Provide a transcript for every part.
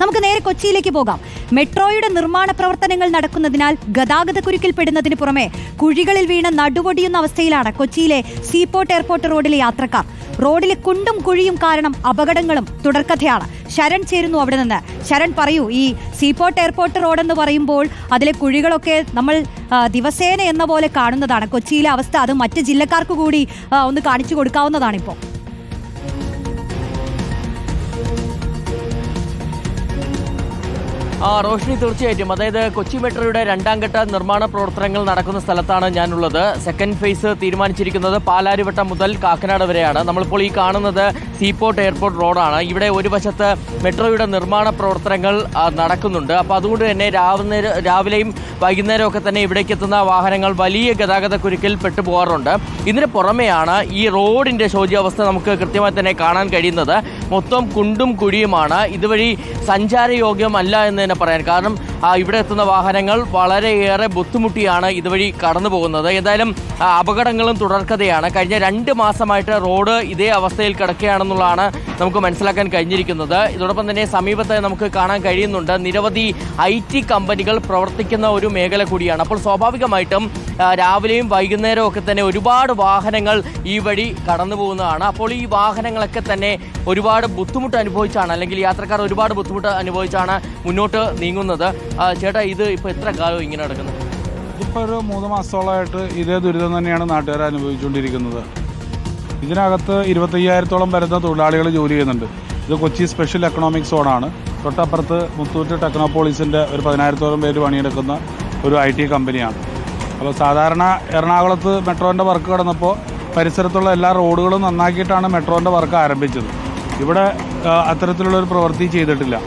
നമുക്ക് നേരെ കൊച്ചിയിലേക്ക് പോകാം. മെട്രോയുടെ നിർമ്മാണ പ്രവർത്തനങ്ങൾ നടക്കുന്നതിനാൽ ഗതാഗതക്കുരുക്കിൽപ്പെടുന്നതിന് പുറമെ കുഴികളിൽ വീണ് നടുവൊടിയുന്ന അവസ്ഥയിലാണ് കൊച്ചിയിലെ സീപോർട്ട് എയർപോർട്ട് റോഡിലെ യാത്രക്കാർ. റോഡിലെ കുണ്ടും കുഴിയും കാരണം അപകടങ്ങളും തുടർക്കഥയാണ്. ശരൺ ചേരുന്നു അവിടെ നിന്ന്. ശരൺ, പറയൂ, ഈ സീപോർട്ട് എയർപോർട്ട് റോഡെന്ന് പറയുമ്പോൾ അതിലെ കുഴികളൊക്കെ നമ്മൾ ദിവസേന എന്ന പോലെ കാണുന്നതാണ്. കൊച്ചിയിലെ അവസ്ഥ അത് മറ്റ് ജില്ലക്കാർക്ക് കൂടി ഒന്ന് കാണിച്ചു കൊടുക്കാവുന്നതാണിപ്പോൾ. റോഷ്നി, തീർച്ചയായിട്ടും. അതായത് കൊച്ചി മെട്രോയുടെ രണ്ടാം ഘട്ട നിർമ്മാണ പ്രവർത്തനങ്ങൾ നടക്കുന്ന സ്ഥലത്താണ് ഞാനുള്ളത്. സെക്കൻഡ് ഫേസ് തീരുമാനിച്ചിരിക്കുന്നത് പാലാരിവട്ടം മുതൽ കാക്കനാട് വരെയാണ്. നമ്മളിപ്പോൾ ഈ കാണുന്നത് സീപോർട്ട് എയർപോർട്ട് റോഡാണ്. ഇവിടെ ഒരു വശത്ത് മെട്രോയുടെ നിർമ്മാണ പ്രവർത്തനങ്ങൾ നടക്കുന്നുണ്ട്. അപ്പോൾ അതുകൊണ്ട് തന്നെ രാവിലെയും വൈകുന്നേരവും ഒക്കെ തന്നെ ഇവിടേക്ക് എത്തുന്ന വാഹനങ്ങൾ വലിയ ഗതാഗതക്കുരുക്കിൽ പെട്ടുപോകാറുണ്ട്. ഇതിന് പുറമെയാണ് ഈ റോഡിൻ്റെ ശോച്യാവസ്ഥ നമുക്ക് കൃത്യമായി തന്നെ കാണാൻ കഴിയുന്നത്. മൊത്തം കുണ്ടും കുഴിയുമാണ്. ഇതുവഴി സഞ്ചാരയോഗ്യമല്ല എന്ന് തന്നെ പറയാൻ കാരണം ഇവിടെ എത്തുന്ന വാഹനങ്ങൾ വളരെയേറെ ബുദ്ധിമുട്ടിയാണ് ഇതുവഴി കടന്നു പോകുന്നത്. ഏതായാലും അപകടങ്ങളും തുടർക്കഥയാണ്. കഴിഞ്ഞ 2 മാസമായിട്ട് റോഡ് ഇതേ അവസ്ഥയിൽ കിടക്കുകയാണെന്നുള്ളതാണ് നമുക്ക് മനസ്സിലാക്കാൻ കഴിഞ്ഞിരിക്കുന്നത്. ഇതോടൊപ്പം തന്നെ സമീപത്ത് നമുക്ക് കാണാൻ കഴിയുന്നുണ്ട് നിരവധി IT കമ്പനികൾ പ്രവർത്തിക്കുന്ന ഒരു മേഖല കൂടിയാണ്. അപ്പോൾ സ്വാഭാവികമായിട്ടും രാവിലെയും വൈകുന്നേരവും ഒക്കെ തന്നെ ഒരുപാട് വാഹനങ്ങൾ ഈ വഴി കടന്നു പോകുന്നതാണ്. അപ്പോൾ ഈ വാഹനങ്ങളൊക്കെ തന്നെ ഒരുപാട് ബുദ്ധിമുട്ട് അനുഭവിച്ചാണ്, അല്ലെങ്കിൽ യാത്രക്കാർ ഒരുപാട് ബുദ്ധിമുട്ട് അനുഭവിച്ചാണ് മുന്നോട്ട് നീങ്ങുന്നത്. ചേട്ടാ, ഇത് ഇപ്പോൾ എത്ര കാലം ഇങ്ങനെ നടക്കുന്നത്? ഇതിപ്പോൾ ഒരു 3 മാസത്തോളമായിട്ട് ഇതേ ദുരിതം തന്നെയാണ് നാട്ടുകാർ അനുഭവിച്ചുകൊണ്ടിരിക്കുന്നത്. ഇതിനകത്ത് 25,000-ഓളം വരുന്ന തൊഴിലാളികൾ ജോലി ചെയ്യുന്നുണ്ട്. ഇത് കൊച്ചി സ്പെഷ്യൽ എക്കണോമിക് സോണാണ്. തൊട്ടപ്പുറത്ത് മുത്തൂറ്റ് ടെക്നോപോളിസിൻ്റെ ഒരു 10,000-ഓളം പേര് പണിയെടുക്കുന്ന ഒരു IT കമ്പനിയാണ്. അപ്പോൾ സാധാരണ എറണാകുളത്ത് മെട്രോൻ്റെ വർക്ക് കിടന്നപ്പോൾ പരിസരത്തുള്ള എല്ലാ റോഡുകളും നന്നാക്കിയിട്ടാണ് മെട്രോൻ്റെ വർക്ക് ആരംഭിച്ചത്. ഇവിടെ അത്തരത്തിലുള്ളൊരു പ്രവൃത്തി ചെയ്തിട്ടില്ല.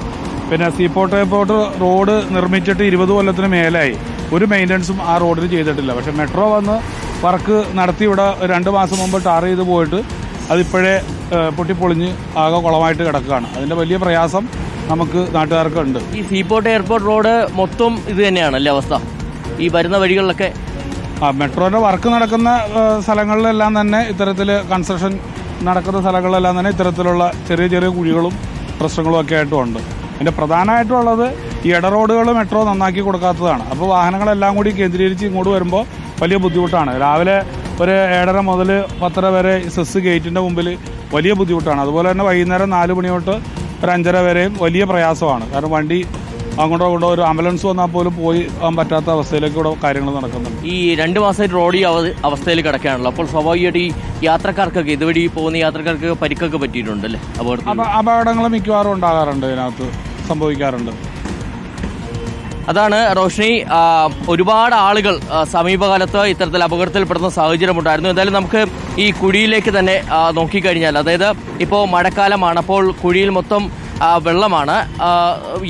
പിന്നെ സീപോർട്ട് എയർപോർട്ട് റോഡ് നിർമ്മിച്ചിട്ട് 20 കൊല്ലത്തിന് മേലായി. ഒരു മെയിൻ്റനൻസും ആ റോഡിന് ചെയ്തിട്ടില്ല. പക്ഷേ മെട്രോ വന്ന് വർക്ക് നടത്തി ഇവിടെ 2 മാസം മുമ്പ് ടാർ ചെയ്ത് പോയിട്ട് അതിപ്പോഴേ പൊട്ടിപ്പൊളിഞ്ഞ് ആകെ കുളമായിട്ട് കിടക്കുകയാണ്. അതിൻ്റെ വലിയ പ്രയാസം നമുക്ക് നാട്ടുകാർക്കുണ്ട്. ഈ സീപോർട്ട് എയർപോർട്ട് റോഡ് മൊത്തം ഇത് തന്നെയാണല്ലേ അവസ്ഥ? ഈ വരുന്ന വഴികളിലൊക്കെ മെട്രോൻ്റെ വർക്ക് നടക്കുന്ന സ്ഥലങ്ങളിലെല്ലാം തന്നെ ഇത്തരത്തിൽ കൺസ്ട്രക്ഷൻ നടക്കുന്ന സ്ഥലങ്ങളിലെല്ലാം തന്നെ ഇത്തരത്തിലുള്ള ചെറിയ ചെറിയ കുഴികളും പ്രശ്നങ്ങളും ഒക്കെ ആയിട്ടും ഉണ്ട്. ഇതിൻ്റെ പ്രധാനമായിട്ടുള്ളത് ഈ ഇട റോഡുകൾ മെട്രോ നന്നാക്കി കൊടുക്കാത്തതാണ്. അപ്പോൾ വാഹനങ്ങളെല്ലാം കൂടി കേന്ദ്രീകരിച്ച് ഇങ്ങോട്ട് വരുമ്പോൾ വലിയ ബുദ്ധിമുട്ടാണ്. രാവിലെ ഒരു 7:30 മുതൽ 10:30 വരെ സെസ് ഗേറ്റിൻ്റെ മുമ്പിൽ വലിയ ബുദ്ധിമുട്ടാണ്. അതുപോലെ തന്നെ വൈകുന്നേരം 4 മണി തൊട്ട് ഒരു 5:30 വരെയും വലിയ പ്രയാസമാണ്. കാരണം വണ്ടി അങ്ങോട്ടോ ഇങ്ങോട്ടോ ഒരു ആംബുലൻസ് വന്നാൽ പോലും പോയി പറ്റാത്ത അവസ്ഥയിലേക്ക് ഇവിടെ കാര്യങ്ങൾ നടക്കുന്നുണ്ട്. ഈ 2 മാസമായിട്ട് റോഡ് ഈ അവസ്ഥയിൽ കിടക്കുകയാണല്ലോ. അപ്പോൾ സ്വാഭാവികമായിട്ട് ഈ യാത്രക്കാർക്കൊക്കെ ഇതുവഴി പോകുന്ന യാത്രക്കാർക്ക് പരിക്കൊക്കെ പറ്റിയിട്ടുണ്ടല്ലേ? അപകടങ്ങൾ മിക്കവാറും ഉണ്ടാകാറുണ്ട്, ഇതിനകത്ത് സംഭവിക്കാറുണ്ട്. അതാണ് റോഷ്നി. ഒരുപാട് ആളുകൾ സമീപകാലത്ത് ഇത്തരത്തിൽ അപകടത്തിൽപ്പെടുന്ന സാഹചര്യമുണ്ടായിരുന്നു. എന്തായാലും നമുക്ക് ഈ കുഴിയിലേക്ക് തന്നെ നോക്കിക്കഴിഞ്ഞാൽ, അതായത് ഇപ്പോൾ മഴക്കാലമാണ്, അപ്പോൾ കുഴിയിൽ മൊത്തം വെള്ളമാണ്.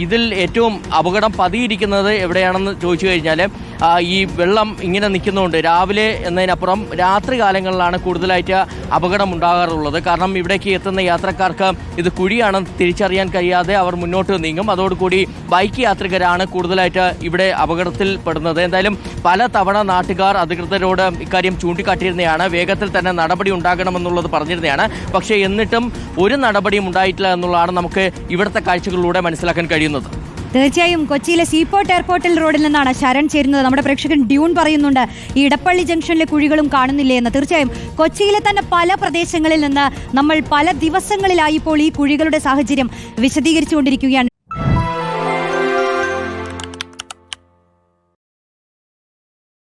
ഇതിൽ ഏറ്റവും അപകടം പതിയിരിക്കുന്നത് എവിടെയാണെന്ന് ചോദിച്ചു കഴിഞ്ഞാൽ ഈ വെള്ളം ഇങ്ങനെ നിൽക്കുന്നതുകൊണ്ട് രാവിലെ എന്നതിനപ്പുറം രാത്രി കാലങ്ങളിലാണ് കൂടുതലായിട്ട് അപകടം ഉണ്ടാകാറുള്ളത്. കാരണം ഇവിടേക്ക് എത്തുന്ന യാത്രക്കാർക്ക് ഇത് കുഴിയാണെന്ന് തിരിച്ചറിയാൻ കഴിയാതെ അവർ മുന്നോട്ട് നീങ്ങും. അതോടുകൂടി ബൈക്ക് യാത്രികരാണ് കൂടുതലായിട്ട് ഇവിടെ അപകടത്തിൽ പെടുന്നത്. എന്തായാലും പല തവണ നാട്ടുകാർ അധികൃതരോട് ഇക്കാര്യം ചൂണ്ടിക്കാട്ടിയിരുന്നതാണ്. വേഗത്തിൽ തന്നെ നടപടി ഉണ്ടാകണമെന്നുള്ളത് പറഞ്ഞിരുന്നതാണ്. പക്ഷേ എന്നിട്ടും ഒരു നടപടിയും ഉണ്ടായിട്ടില്ല എന്നുള്ളതാണ് നമുക്ക് ഇവിടുത്തെ കാഴ്ചകളിലൂടെ മനസ്സിലാക്കാൻ കഴിയുന്നത്. തീർച്ചയായും കൊച്ചിയിലെ സീപോർട്ട് എയർപോർട്ടിൽ റോഡിൽ നിന്നാണ് ശരൺ ചേരുന്നത്. നമ്മുടെ പ്രേക്ഷകൻ ഡ്യൂൺ പറയുന്നുണ്ട് ഈ ഇടപ്പള്ളി ജംഗ്ഷനിലെ കുഴികളും കാണുന്നില്ലേ എന്ന്. തീർച്ചയായും കൊച്ചിയിലെ തന്നെ പല പ്രദേശങ്ങളിൽ നിന്ന് നമ്മൾ പല ദിവസങ്ങളിലായി ഇപ്പോൾ ഈ കുഴികളുടെ സാഹചര്യം വിശദീകരിച്ചുകൊണ്ടിരിക്കുകയാണ്.